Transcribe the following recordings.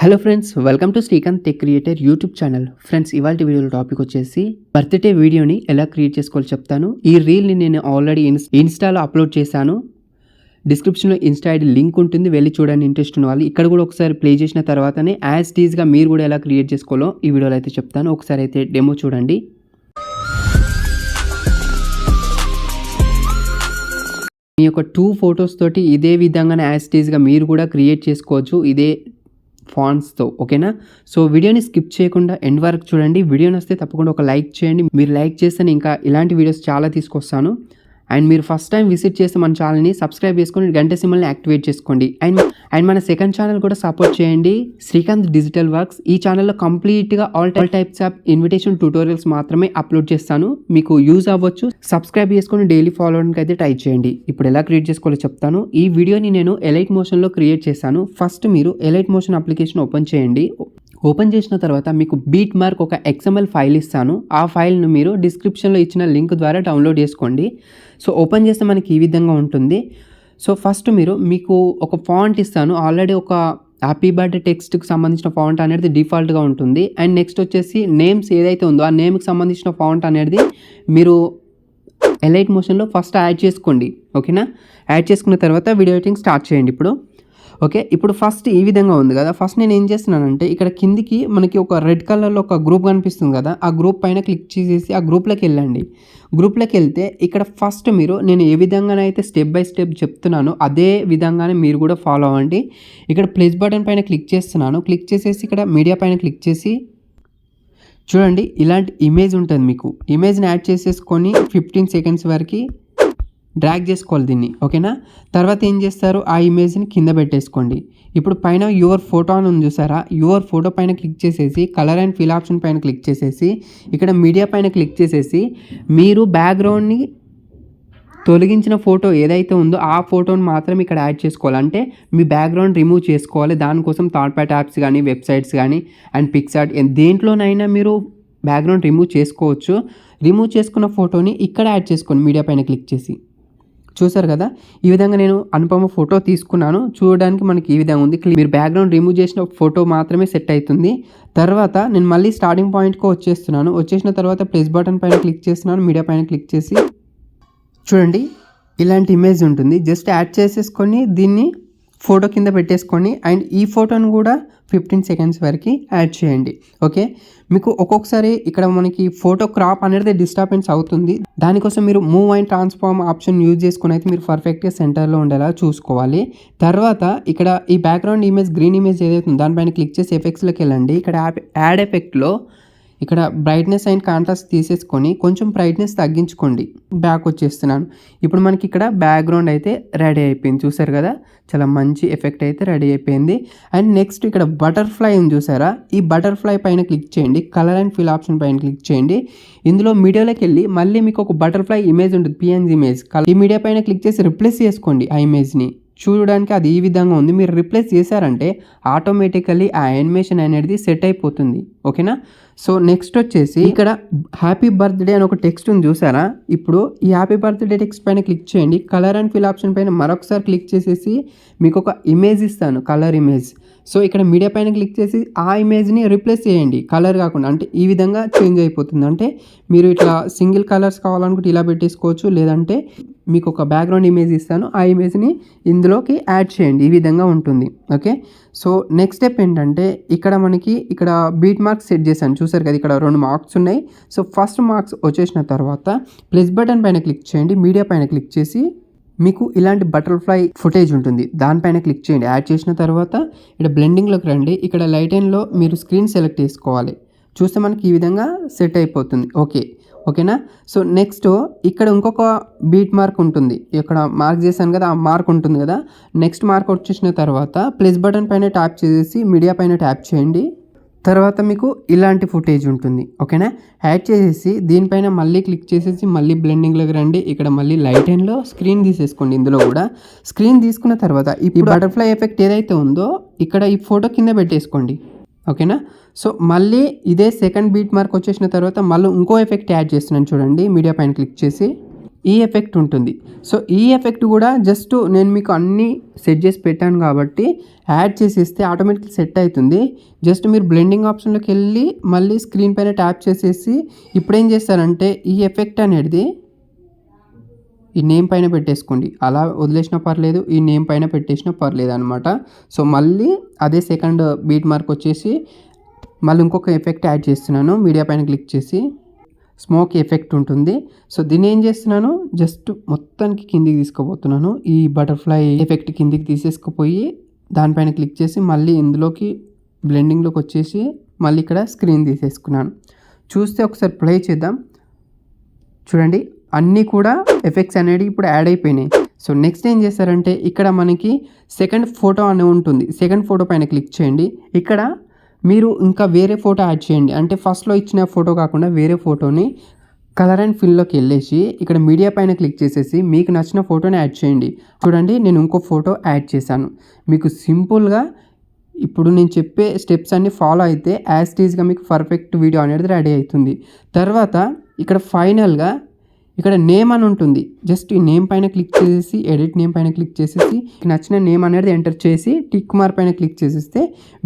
Hello friends, welcome to Srikanth tech creator YouTube channel. Friends, ఇవాళ వీడియోలో topic వచ్చేసి birthday వీడియోని ఎలా క్రియేట్ చేసుకోవాలో చెప్తాను. ఈ రీల్ని నేను ఆల్రెడీ ఇన్స్టాలో అప్లోడ్ చేశాను. డిస్క్రిప్షన్లో ఇన్స్టా ఐడి లింక్ ఉంటుంది, వెళ్ళి చూడండి ఇంట్రెస్ట్ ఉన్న వాళ్ళు. ఇక్కడ కూడా ఒకసారి ప్లే చేసిన తర్వాతనే యాజ్ టీజ్గా మీరు కూడా ఎలా క్రియేట్ చేసుకోవాలో ఈ వీడియోలో అయితే చెప్తాను. ఒకసారి అయితే డెమో చూడండి. మీ యొక్క 2 ఫొటోస్ తోటి ఇదే విధంగానే యాజ్ టీజ్గా మీరు కూడా క్రియేట్ చేసుకోవచ్చు, ఇదే ఫాంట్స్తో. ఓకేనా? సో వీడియోని స్కిప్ చేయకుండా ఎండ్ వరకు చూడండి. వీడియో నచ్చితే తప్పకుండా ఒక లైక్ చేయండి. మీరు లైక్ చేస్తే ఇంకా ఇలాంటి వీడియోస్ చాలా తీసుకొస్తాను. అండ్ మీరు ఫస్ట్ టైం విజిట్ చేస్తే మన ఛానల్ని సబ్స్క్రైబ్ చేసుకొని గంట సింబల్ని యాక్టివేట్ చేసుకోండి. అండ్ మన సెకండ్ ఛానల్ కూడా సపోర్ట్ చేయండి, శ్రీకాంత్ డిజిటల్ వర్క్స్. ఈ ఛానల్లో కంప్లీట్గా all types of invitation tutorials మాత్రమే అప్లోడ్ చేస్తాను. మీకు యూజ్ అవ్వచ్చు. సబ్స్క్రైబ్ చేసుకొని డైలీ ఫాలో అవడానికి అయితే ట్రై చేయండి. ఇప్పుడు ఎలా క్రియేట్ చేసుకోవాలో చెప్తాను. ఈ వీడియోని నేను ఎలైట్ మోషన్లో క్రియేట్ చేశాను. ఫస్ట్ మీరు ఎలైట్ మోషన్ అప్లికేషన్ ఓపెన్ చేయండి. ఓపెన్ చేసిన తర్వాత మీకు బీట్ మార్క్ ఒక XML ఫైల్ ఇస్తాను. ఆ ఫైల్ను మీరు డిస్క్రిప్షన్లో ఇచ్చిన లింక్ ద్వారా డౌన్లోడ్ చేసుకోండి. సో ఓపెన్ చేస్తే మనకి ఈ విధంగా ఉంటుంది. సో ఫస్ట్ మీకు ఒక ఫాంట్ ఇస్తాను. ఆల్రెడీ ఒక హ్యాపీ బర్త్డే టెక్స్ట్కి సంబంధించిన ఫాంట్ అనేది డిఫాల్ట్గా ఉంటుంది. అండ్ నెక్స్ట్ వచ్చేసి నేమ్స్ ఏదైతే ఉందో ఆ నేమ్కి సంబంధించిన ఫాంట్ అనేది మీరు ఎలైట్ మోషన్లో ఫస్ట్ యాడ్ చేసుకోండి. ఓకేనా? యాడ్ చేసుకున్న తర్వాత వీడియో ఎడిటింగ్ స్టార్ట్ చేయండి. ఇప్పుడు ఫస్ట్ ఈ విధంగా ఉంది కదా. ఫస్ట్ నేను ఏం చేస్తున్నానంటే ఇక్కడ కిందికి మనకి ఒక రెడ్ కలర్లో ఒక గ్రూప్ కనిపిస్తుంది కదా, ఆ గ్రూప్ పైన క్లిక్ చేసేసి ఆ గ్రూప్లోకి వెళ్ళండి. గ్రూప్లోకి వెళ్తే ఇక్కడ ఫస్ట్ నేను ఏ విధంగానైతే స్టెప్ బై స్టెప్ చెప్తున్నానో అదే విధంగానే మీరు కూడా ఫాలో అవ్వండి. ఇక్కడ ప్లస్ బటన్ పైన క్లిక్ చేస్తున్నాను. క్లిక్ చేసేసి ఇక్కడ మీడియా పైన క్లిక్ చేసి చూడండి, ఇలాంటి ఇమేజ్ ఉంటుంది. మీకు ఇమేజ్ని యాడ్ చేసేసుకొని 15 సెకండ్స్ వరకు డ్రాగ్ చేసుకోవాలి దీన్ని. ఓకేనా? తర్వాత ఏం చేస్తారు, ఆ ఇమేజ్ని కింద పెట్టేసుకోండి. ఇప్పుడు పైన యువర్ ఫోటో అని ఉంది చూసారా, యువర్ ఫోటో పైన క్లిక్ చేసేసి కలర్ అండ్ ఫిల్ ఆప్షన్ పైన క్లిక్ చేసేసి ఇక్కడ మీడియా పైన క్లిక్ చేసేసి మీరు బ్యాక్గ్రౌండ్ని తొలగించిన ఫోటో ఏదైతే ఉందో ఆ ఫోటోని మాత్రం ఇక్కడ యాడ్ చేసుకోవాలి. అంటే మీ బ్యాక్గ్రౌండ్ రిమూవ్ చేసుకోవాలి. దానికోసం థర్డ్ పార్టీ యాప్స్ కానీ, వెబ్సైట్స్ కానీ అండ్ పిక్సార్ట్ దేంట్లోనైనా మీరు బ్యాక్గ్రౌండ్ రిమూవ్ చేసుకోవచ్చు. రిమూవ్ చేసుకున్న ఫోటోని ఇక్కడ యాడ్ చేసుకోండి మీడియా పైన క్లిక్ చేసి. చూసారు కదా, ఈ విధంగా నేను అనుపమ ఫోటో తీసుకున్నాను. చూడడానికి మనకి ఈ విధంగా ఉంది. మీరు బ్యాక్గ్రౌండ్ రిమూవ్ చేసిన ఫోటో మాత్రమే సెట్ అవుతుంది. తర్వాత నేను మళ్ళీ స్టార్టింగ్ పాయింట్కి వచ్చేస్తున్నాను. వచ్చేసిన తర్వాత ప్లస్ బటన్ పైన క్లిక్ చేస్తున్నాను. మీడియా పైన క్లిక్ చేసి చూడండి, ఇలాంటి ఇమేజ్ ఉంటుంది. జస్ట్ యాడ్ చేసేసుకొని దీన్ని ఫోటో కింద పెట్టేసుకొని అండ్ ఈ ఫోటోను కూడా 15 సెకండ్స్ వరకు యాడ్ చేయండి. ఓకే? మీకు ఒక్కొక్కసారి ఇక్కడ మనకి ఫోటో క్రాప్ అనేది డిస్టర్బెన్స్ అవుతుంది. దానికోసం మీరు move and transform option use చేసుకుని అయితే మీరు పర్ఫెక్ట్గా సెంటర్లో ఉండేలా చూసుకోవాలి. తర్వాత ఇక్కడ ఈ బ్యాక్గ్రౌండ్ ఇమేజ్ గ్రీన్ ఇమేజ్ ఏదైతే ఉందో దానిపైన క్లిక్ చేసి ఎఫెక్ట్స్లోకి వెళ్ళండి. ఇక్కడ యాడ్ ఎఫెక్ట్లో ఇక్కడ బ్రైట్నెస్ అండ్ కాంట్రాస్ట్ తీసేసుకొని కొంచెం బ్రైట్నెస్ తగ్గించుకోండి. బ్యాక్ వచ్చేస్తున్నాను. ఇప్పుడు మనకి ఇక్కడ బ్యాక్గ్రౌండ్ అయితే రెడీ అయిపోయింది. చూసారు కదా, చాలా మంచి ఎఫెక్ట్ అయితే రెడీ అయిపోయింది. అండ్ నెక్స్ట్ ఇక్కడ బటర్ఫ్లై ఉంది చూసారా, ఈ బటర్ఫ్లై పైన క్లిక్ చేయండి. కలర్ అండ్ ఫిల్ ఆప్షన్ పైన క్లిక్ చేయండి. ఇందులో మీడియాలోకి వెళ్ళి మళ్ళీ మీకు ఒక బటర్ఫ్లై ఇమేజ్ ఉంటుంది, PNG ఇమేజ్. ఈ మీడియా పైన క్లిక్ చేసి రిప్లేస్ చేసుకోండి ఆ ఇమేజ్ని. చూడడానికి అది ఈ విధంగా ఉంది. మీరు రిప్లేస్ చేశారంటే ఆటోమేటికల్లీ ఆ యానిమేషన్ అనేది సెట్ అయిపోతుంది. ఓకేనా? సో నెక్స్ట్ వచ్చేసి ఇక్కడ హ్యాపీ బర్త్డే అని ఒక టెక్స్ట్ ఉంది చూసారా. ఇప్పుడు ఈ హ్యాపీ బర్త్డే టెక్స్ట్ పైన క్లిక్ చేయండి. కలర్ అండ్ ఫిల్ ఆప్షన్ పైన మరొకసారి క్లిక్ చేసేసి మీకు ఒక ఇమేజ్ ఇస్తాను, కలర్ ఇమేజ్. సో ఇక్కడ మీడియా పైన క్లిక్ చేసి ఆ ఇమేజ్ని రిప్లేస్ చేయండి, కలర్ కాకుండా. అంటే ఈ విధంగా చేంజ్ అయిపోతుంది. అంటే మీరు ఇట్లా సింగిల్ కలర్స్ కావాలనుకుంటే ఇలా పెట్టేసుకోవచ్చు, లేదంటే మీకు ఒక బ్యాక్గ్రౌండ్ ఇమేజ్ ఇస్తాను, ఆ ఇమేజ్ని ఇందులోకి యాడ్ చేయండి. ఈ విధంగా ఉంటుంది. ఓకే? సో నెక్స్ట్ స్టెప్ ఏంటంటే ఇక్కడ బీట్ మార్క్స్ సెట్ చేశాను. చూసారు కదా, ఇక్కడ 2 మార్క్స్ ఉన్నాయి. సో ఫస్ట్ మార్క్స్ వచ్చేసిన తర్వాత ప్లస్ బటన్ పైన క్లిక్ చేయండి. మీడియా పైన క్లిక్ చేసి మీకు ఇలాంటి బటర్ఫ్లై ఫుటేజ్ ఉంటుంది, దానిపైన క్లిక్ చేయండి. యాడ్ చేసిన తర్వాత ఇక్కడ బ్లెండింగ్లోకి రండి. ఇక్కడ లైట్ అండ్లో మీరు స్క్రీన్ సెలెక్ట్ చేసుకోవాలి. చూస్తే మనకి ఈ విధంగా సెట్ అయిపోతుంది. ఓకేనా? సో నెక్స్ట్ ఇక్కడ ఇంకొక బీట్ మార్క్ ఉంటుంది. ఇక్కడ మార్క్ చేశాను కదా, ఆ మార్క్ ఉంటుంది కదా. నెక్స్ట్ మార్క్ వచ్చేసిన తర్వాత ప్లస్ బటన్ పైన ట్యాప్ చేసేసి మీడియా పైన ట్యాప్ చేయండి. తర్వాత మీకు ఇలాంటి ఫుటేజ్ ఉంటుంది. ఓకేనా? యాడ్ చేసేసి దీనిపైన మళ్ళీ క్లిక్ చేసేసి మళ్ళీ బ్లెండింగ్లోకి రండి. ఇక్కడ మళ్ళీ లైట్ అండ్లో స్క్రీన్ తీసేసుకోండి. ఇందులో కూడా స్క్రీన్ తీసుకున్న తర్వాత ఈ బటర్ఫ్లై ఎఫెక్ట్ ఏదైతే ఉందో ఇక్కడ ఈ ఫోటో కింద పెట్టేసుకోండి. ఓకేనా? సో మళ్ళీ ఇదే సెకండ్ బీట్ మార్క్ వచ్చేసిన తర్వాత మళ్ళీ ఇంకో ఎఫెక్ట్ యాడ్ చేస్తున్నాను చూడండి. మీడియా పైన క్లిక్ చేసి ఈ ఎఫెక్ట్ ఉంటుంది. సో ఈ ఎఫెక్ట్ కూడా జస్ట్ నేను మీకు అన్నీ సెట్ చేసి పెట్టాను కాబట్టి యాడ్ చేసేస్తే ఆటోమేటిక్గా సెట్ అవుతుంది. జస్ట్ మీరు బ్లెండింగ్ ఆప్షన్లోకి వెళ్ళి మళ్ళీ స్క్రీన్ పైన ట్యాప్ చేసేసి ఇప్పుడు ఏం చేస్తారంటే ఈ ఎఫెక్ట్ అనేది ఈ నేమ్ పైన పెట్టేసుకోండి. అలా వదిలేసినా పర్లేదు, ఈ నేమ్ పైన పెట్టేసినా పర్లేదు అనమాట. సో మళ్ళీ అదే సెకండ్ బీట్ మార్క్ వచ్చేసి మళ్ళీ ఇంకొక ఎఫెక్ట్ యాడ్ చేస్తున్నాను. మీడియా పైన క్లిక్ చేసి స్మోక్ ఎఫెక్ట్ ఉంటుంది. సో దీన్ని ఏం చేస్తున్నాను, జస్ట్ మొత్తానికి కిందికి తీసుకుపోతున్నాను. ఈ బటర్ఫ్లై ఎఫెక్ట్ కిందికి తీసేసుకుపోయి దానిపైన క్లిక్ చేసి మళ్ళీ ఇందులోకి బ్లెండింగ్లోకి వచ్చేసి మళ్ళీ ఇక్కడ స్క్రీన్ తీసేసుకున్నాను. చూస్తే ఒకసారి ప్లే చేద్దాం. చూడండి అన్నీ కూడా ఎఫెక్ట్స్ అనేవి ఇప్పుడు యాడ్ అయిపోయినాయి. సో నెక్స్ట్ ఏం చేస్తారంటే ఇక్కడ మనకి సెకండ్ ఫోటో అని ఉంటుంది. సెకండ్ ఫోటో పైన క్లిక్ చేయండి. ఇక్కడ మీరు ఇంకా వేరే ఫోటో యాడ్ చేయండి. అంటే ఫస్ట్లో ఇచ్చిన ఫోటో కాకుండా వేరే ఫోటోని కలర్ అండ్ ఫిల్లోకి వెళ్ళేసి ఇక్కడ మీడియా పైన క్లిక్ చేసేసి మీకు నచ్చిన ఫోటోని యాడ్ చేయండి. చూడండి నేను ఇంకో ఫోటో యాడ్ చేశాను. మీకు సింపుల్గా ఇప్పుడు నేను చెప్పే స్టెప్స్ అన్ని ఫాలో అయితే యాజ్ ఇట్ ఈజ్గా మీకు పర్ఫెక్ట్ వీడియో అనేది రెడీ అవుతుంది. తర్వాత ఇక్కడ ఫైనల్గా ఇక్కడ నేమ్ అని ఉంటుంది. జస్ట్ ఈ నేమ్ పైన క్లిక్ చేసేసి ఎడిట్ నేమ్ పైన క్లిక్ చేసేసి నచ్చిన నేమ్ అనేది ఎంటర్ చేసి టిక్ మార్క్ పైన క్లిక్ చేసేస్తే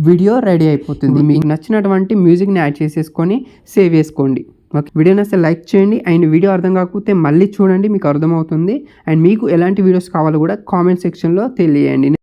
వీడియో రెడీ అయిపోతుంది. మీకు నచ్చినటువంటి మ్యూజిక్ని యాడ్ చేసేసుకొని సేవ్ చేసుకోండి. ఓకే, వీడియో నచ్చితే లైక్ చేయండి. అండ్ వీడియో అర్థం కాకపోతే మళ్ళీ చూడండి, మీకు అర్థమవుతుంది. అండ్ మీకు ఎలాంటి వీడియోస్ కావాలో కూడా కామెంట్ సెక్షన్లో తెలియజేయండి.